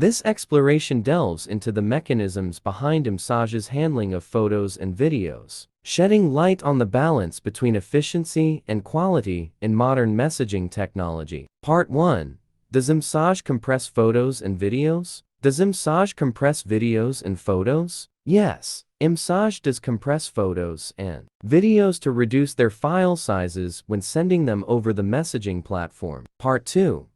This exploration delves into the mechanisms behind iMessage's handling of photos and videos, shedding light on the balance between efficiency and quality in modern messaging technology. Part 1. Does iMessage compress photos and videos? Does iMessage compress videos and photos? Yes, iMessage does compress photos and videos to reduce their file sizes when sending them over the messaging platform. Part 2.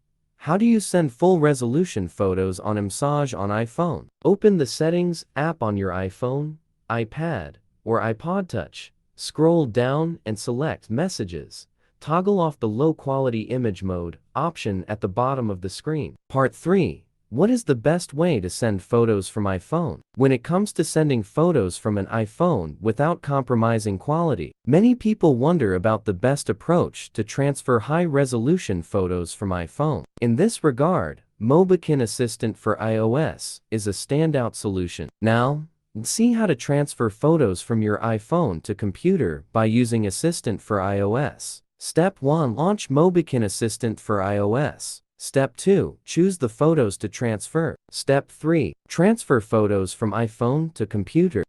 How do you send full-resolution photos on iMessage on iPhone? Open the Settings app on your iPhone, iPad, or iPod Touch. Scroll down and select Messages. Toggle off the low-quality image mode option at the bottom of the screen. Part 3. What is the best way to send photos from iPhone? When it comes to sending photos from an iPhone without compromising quality, many people wonder about the best approach to transfer high-resolution photos from iPhone. In this regard, Mobikin Assistant for iOS is a standout solution. Now, see how to transfer photos from your iPhone to computer by using Assistant for iOS. Step 1. Launch Mobikin Assistant for iOS. Step 2. Choose the photos to transfer. Step 3. Transfer photos from iPhone to computer.